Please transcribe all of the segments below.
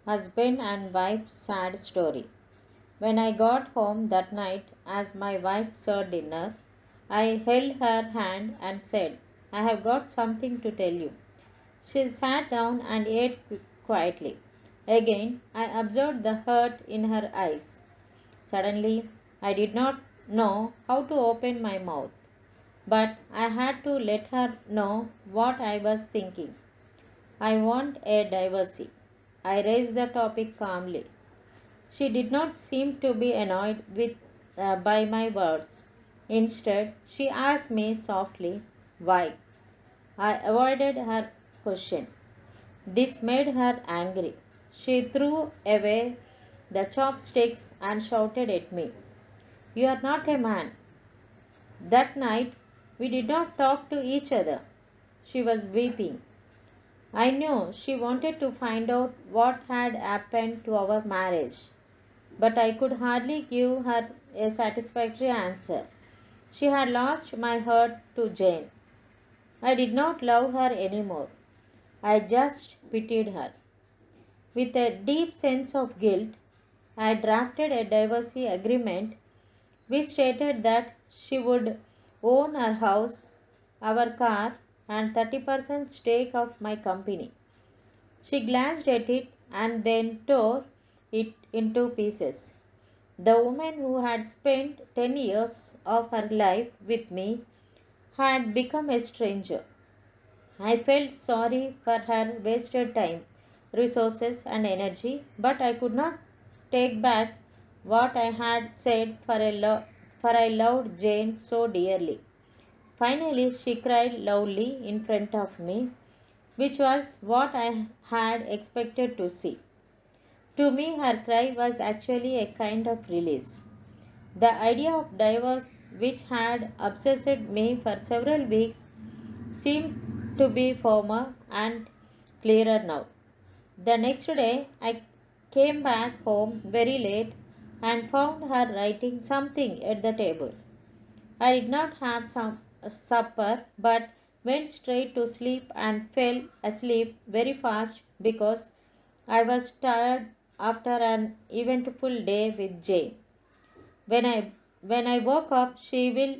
Husband and wife sad story. When I got home that night, as my wife served dinner, I held her hand and said, I have got something to tell you. She sat down and ate quietly. Again, I observed the hurt in her eyes. Suddenly, I did not know how to open my mouth, but I had to let her know what I was thinking. I want a divorce. I raised the topic calmly. She did not seem to be annoyed by my words. Instead, she asked me softly, why? I avoided her question. This made her angry. She threw away the chopsticks and shouted at me, you are not a man. That night, we did not talk to each other. She was weeping. I knew she wanted to find out what had happened to our marriage, but I could hardly give her a satisfactory answer. She had lost my heart to Jane. I did not love her anymore. I just pitied her. With a deep sense of guilt, I drafted a divorce agreement which stated that she would own our house, our car, and 30% stake of my company. She glanced at it and then tore it into pieces. The woman who had spent 10 years of her life with me had become a stranger. I felt sorry for her wasted time, resources, and energy, but I could not take back what I had said for I loved Jane so dearly. Finally, she cried loudly in front of me, which was what I had expected to see. To me, her cry was actually a kind of release. The idea of divorce, which had obsessed me for several weeks, seemed to be firmer and clearer now. The next day, I came back home very late and found her writing something at the table. I did not have some supper but went straight to sleep and fell asleep very fast because I was tired after an eventful day with Jane. When I when I woke up, she will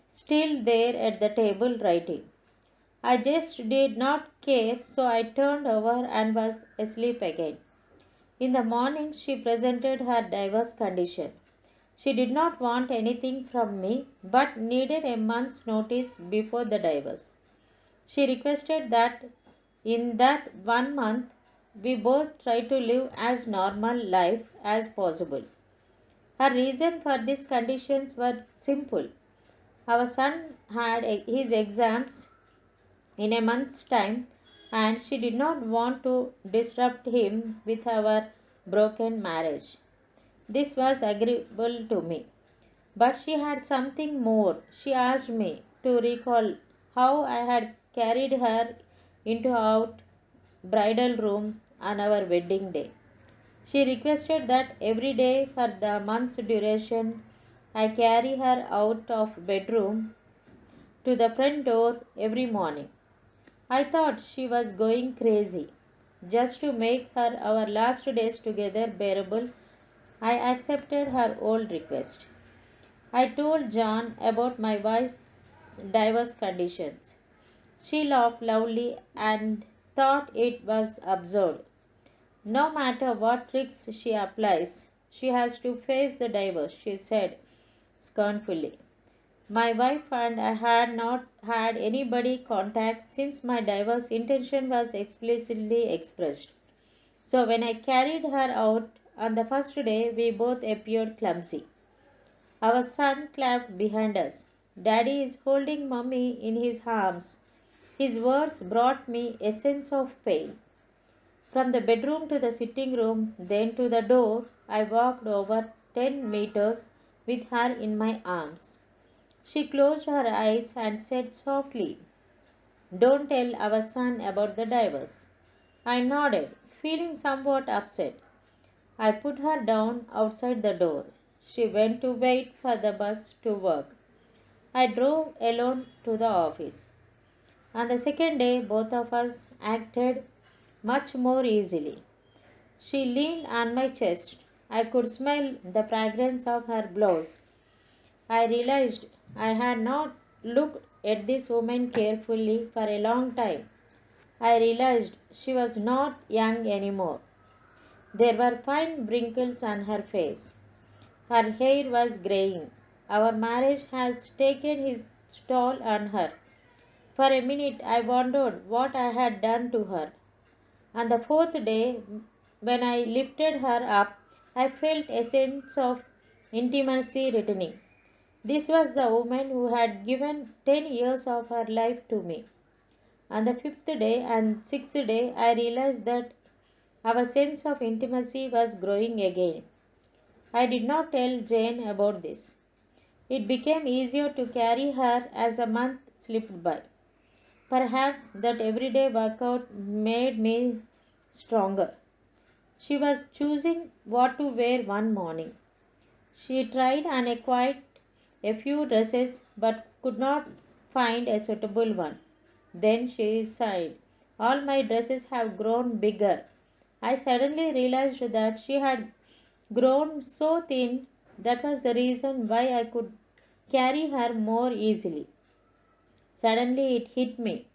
still there at the table writing. I just did not care, so I turned over and was asleep again. In the morning, she presented her divorce condition. She did not want anything from me but needed a month's notice before the divorce. She requested that in that 1 month we both try to live as normal life as possible. Her reason for these conditions were simple. Our son had his exams in a month's time and she did not want to disrupt him with our broken marriage. This was agreeable to me. But she had something more. She asked me to recall how I had carried her into our bridal room on our wedding day. She requested that every day for the month's duration I carry her out of bedroom to the front door every morning. I thought she was going crazy. Just to make her our last days together bearable, I accepted her old request. I told John about my wife's divorce conditions. She laughed loudly and thought it was absurd. No matter what tricks she applies, she has to face the divorce, she said scornfully. My wife and I had not had anybody contact since my divorce intention was explicitly expressed. So when I carried her out on the first day, we both appeared clumsy. Our son clapped behind us. Daddy is holding Mummy in his arms. His words brought me a sense of pain. From the bedroom to the sitting room, then to the door, I walked over 10 meters with her in my arms. She closed her eyes and said softly, don't tell our son about the divorce. I nodded, feeling somewhat upset. I put her down outside the door. She went to wait for the bus to work. I drove alone to the office. On the second day, both of us acted much more easily. She leaned on my chest. I could smell the fragrance of her blouse. I realized I had not looked at this woman carefully for a long time. I realized she was not young anymore. There were fine wrinkles on her face. Her hair was graying. Our marriage has taken its toll on her. For a minute I wondered what I had done to her. On the fourth day, when I lifted her up, I felt a sense of intimacy returning. This was the woman who had given 10 years of her life to me. On the fifth day and sixth day, I realized that our sense of intimacy was growing again. I did not tell Jane about this. It became easier to carry her as the month slipped by. Perhaps that everyday workout made me stronger. She was choosing what to wear one morning. She tried on a few dresses but could not find a suitable one. Then she sighed. All my dresses have grown bigger. I suddenly realized that she had grown so thin. That was the reason why I could carry her more easily. Suddenly it hit me.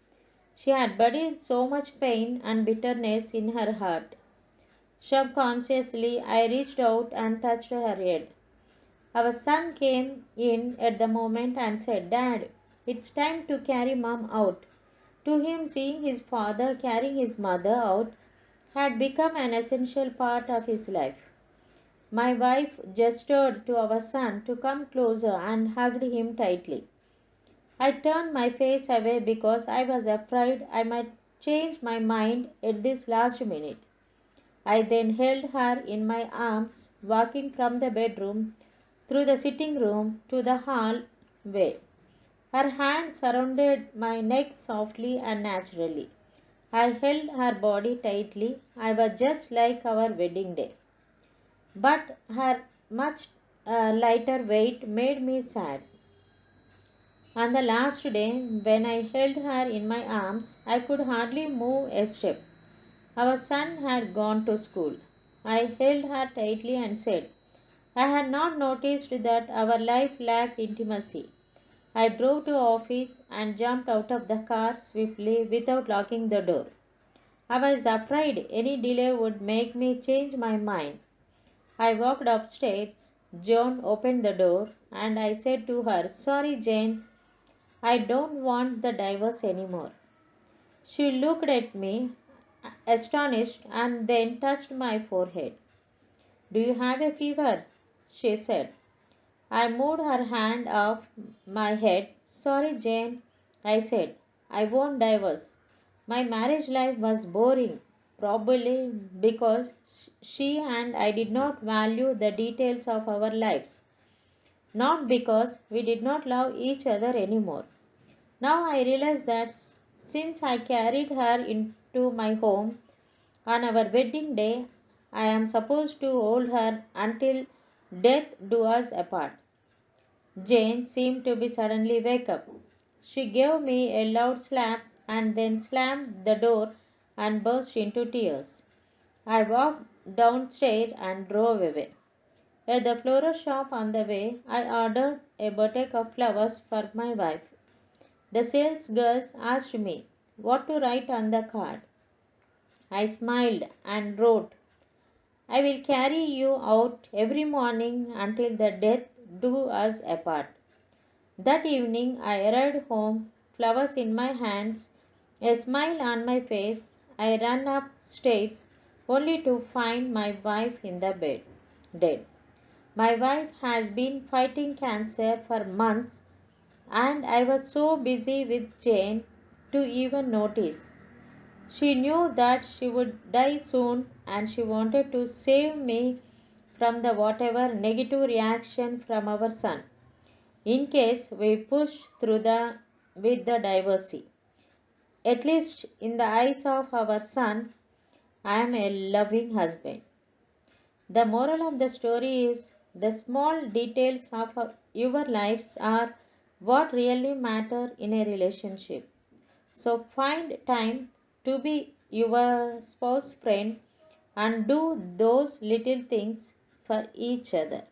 She had buried so much pain and bitterness in her heart. Subconsciously, I reached out and touched her head. Our son came in at the moment and said, Dad, it's time to carry mom out. To him, seeing his father carrying his mother out had become an essential part of his life. My wife gestured to our son to come closer and hugged him tightly. I turned my face away because I was afraid I might change my mind at this last minute. I then held her in my arms, walking from the bedroom through the sitting room to the hallway. Her hand surrounded my neck softly and naturally. I held her body tightly. I was just like our wedding day. But her much lighter weight made me sad. On the last day, when I held her in my arms, I could hardly move a step. Our son had gone to school. I held her tightly and said, I had not noticed that our life lacked intimacy. I drove to office and jumped out of the car swiftly without locking the door. I was afraid any delay would make me change my mind. I walked upstairs. Joan opened the door and I said to her, Sorry, Jane, I don't want the divorce anymore. She looked at me, astonished, and then touched my forehead. Do you have a fever? She said. I moved her hand off my head. Sorry, Jane, I said. I won't divorce. My marriage life was boring, probably because she and I did not value the details of our lives, not because we did not love each other anymore. Now I realize that since I carried her into my home on our wedding day, I am supposed to hold her until death do us apart. Jane seemed to be suddenly wake up. She gave me a loud slap and then slammed the door and burst into tears. I walked downstairs and drove away. At the floral shop on the way, I ordered a bouquet of flowers for my wife. The sales girls asked me what to write on the card. I smiled and wrote, I will carry you out every morning until the death do us apart. That evening I arrived home, flowers in my hands, a smile on my face. I ran upstairs only to find my wife in the bed, dead. My wife has been fighting cancer for months, and I was so busy with Jane to even notice. She knew that she would die soon and she wanted to save me from the whatever negative reaction from our son in case we push through the with the divorce. At least in the eyes of our son, I am a loving husband. The moral of the story is the small details of your lives are what really matter in a relationship. So find time to be your spouse friend and do those little things for each other.